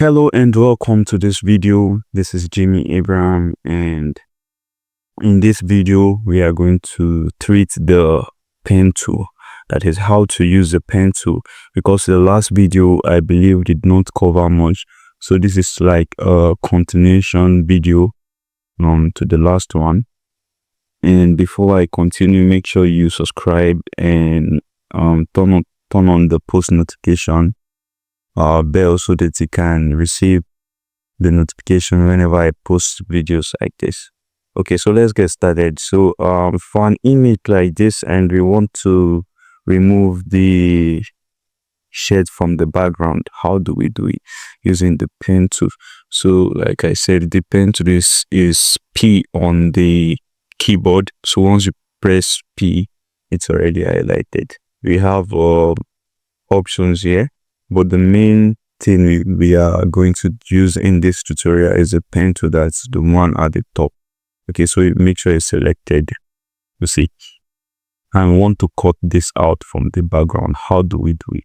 Hello and welcome to this video. This is Jimmy Abraham, and in this video we are going to treat the pen tool, that is how to use the pen tool, because the last video I believe did not cover much, so this is like a continuation video to the last one. And before I continue, make sure you subscribe and turn on the post notification bell so that you can receive the notification whenever I post videos like this. Okay, so let's get started. So for an image like this, and we want to remove the shade from the background, how do we do it? Using the pen tool. So like I said, the pen tool is P on the keyboard. So once you press P, it's already highlighted. We have options here, but the main thing we are going to use in this tutorial is a pen tool, that's the one at the top. Okay, so you make sure it's selected. You see, and we want to cut this out from the background. How do we do it?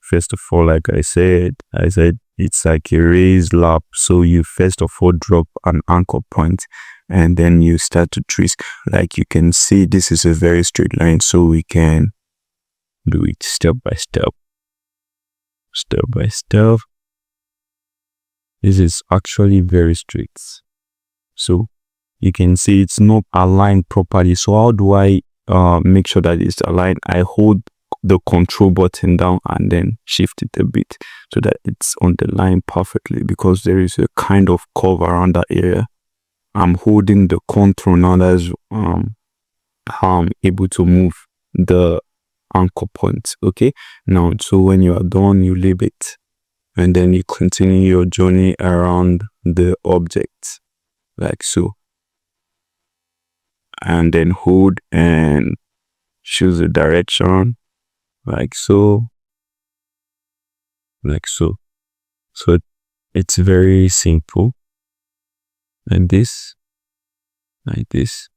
First of all, like I said it's like a raised lap. So you first of all drop an anchor point, and then you start to trace. Like you can see, this is a very straight line, so we can do it step by step. Step by step. This is actually very straight, so you can see it's not aligned properly. So how do I make sure that it's aligned? I hold the control button down and then shift it a bit so that it's on the line perfectly, because there is a kind of curve around that area. I'm holding the control now. That's how I'm able to move the anchor point. Okay, now so when you are done, you leave it and then you continue your journey around the object like so, and then hold and choose the direction like so, so it's very simple. And this, like this.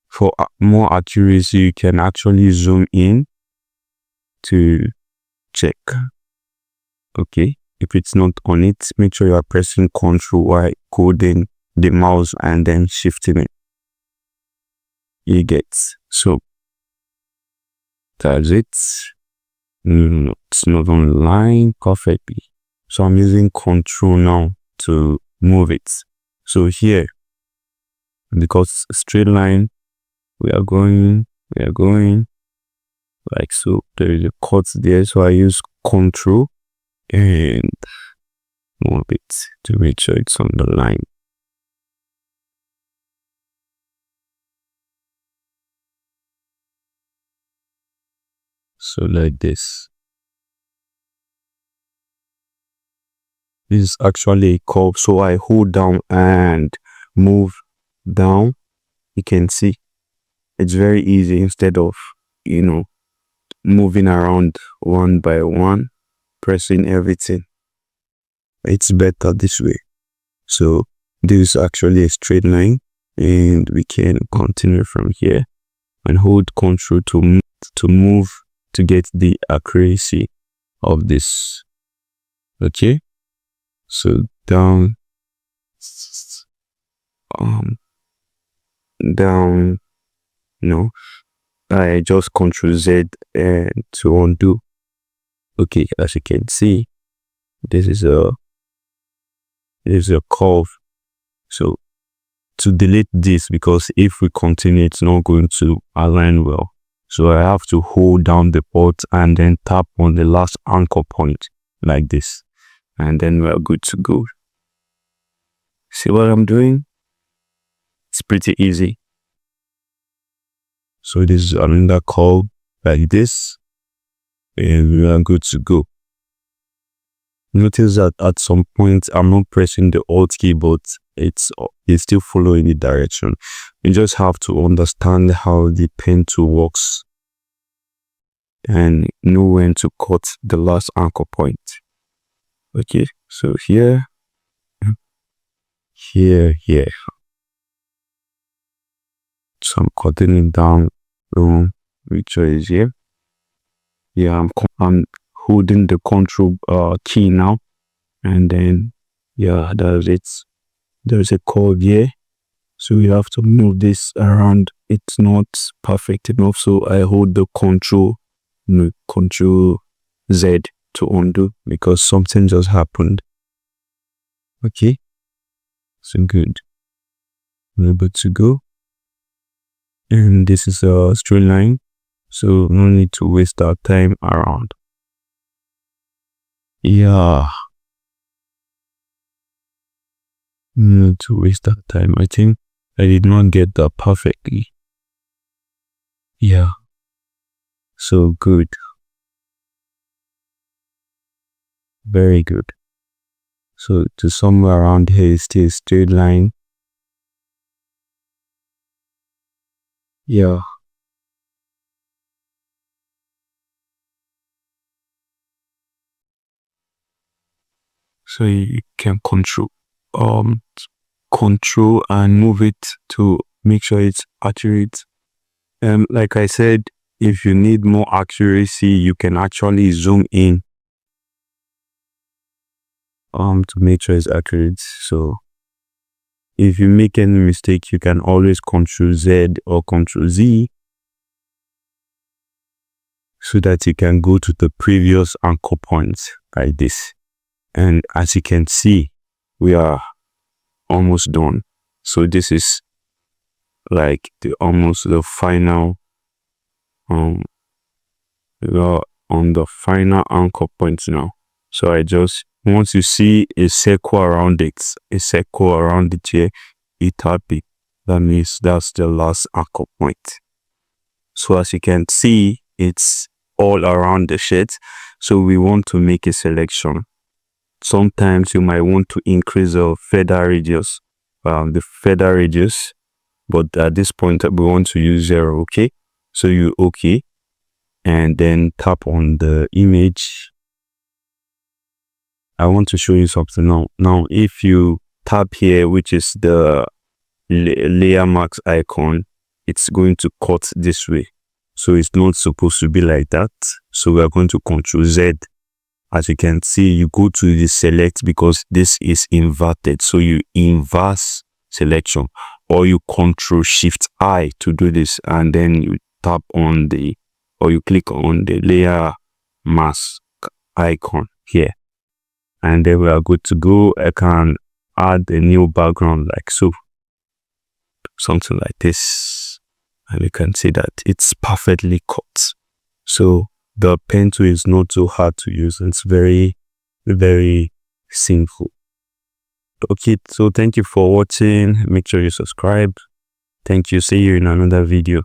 For more accuracy, you can actually zoom in to check. Okay, if it's not on it, make sure you are pressing Ctrl Y, holding the mouse and then shifting it. You get, so that's it. It's not online perfectly, so I'm using Ctrl now to move it. So here, because straight line, we are going like so. There is a cut there, so I use Ctrl and move it to make sure it's on the line. So like this. This is actually a curve, so I hold down and move down. You can see it's very easy, instead of moving around one by one, pressing everything. It's better this way. So this is actually a straight line, and we can continue from here and hold Ctrl to move to get the accuracy of this. Okay, so down, I just Ctrl Z and to undo. Okay, as you can see, this is a curve. So to delete this, because if we continue, it's not going to align well, so I have to hold down the port and then tap on the last anchor point like this, and then we're good to go. See what I'm doing? It's pretty easy. So this is another curve like this, and we are good to go. Notice that at some point I'm not pressing the Alt key, but it's still following the direction. You just have to understand how the pen tool works and know when to cut the last anchor point. Okay, so here. So I'm cutting it down. Which is here. Yeah, I'm holding the Control key now, and then Yeah, that's it. There's a curve here, so you have to move this around. It's not perfect enough, so I hold the control Z to undo because something just happened. Okay, so good. We're able to go, and this is a straight line, so no need to waste our time around. Yeah, no need to waste our time. I think I did not get that perfectly. Yeah, so good. Very good. So to somewhere around here is still a straight line. Yeah. So you can control and move it to make sure it's accurate. Like I said, if you need more accuracy, you can actually zoom in to make sure it's accurate. So if you make any mistake, you can always Control Z or Control Z so that you can go to the previous anchor points like this. And as you can see, we are almost done. So this is like almost the final we are on the final anchor point now. So once you see a circle around it here, you tap it. That means that's the last anchor point. So as you can see, it's all around the sheet. So we want to make a selection. Sometimes you might want to increase the feather radius, but at this point we want to use 0. Okay, so you okay, and then tap on the image. I want to show you something now. Now, if you tap here, which is the layer mask icon, it's going to cut this way. So it's not supposed to be like that. So we are going to Control Z. As you can see, you go to the select because this is inverted. So you inverse selection, or you Control Shift I to do this, and then you tap on you click on the layer mask icon here, and then we are good to go. I can add a new background like so, something like this, and you can see that it's perfectly cut. So the pen tool is not so hard to use. It's very, very simple. Okay, so thank you for watching. Make sure you subscribe. Thank you. See you in another video.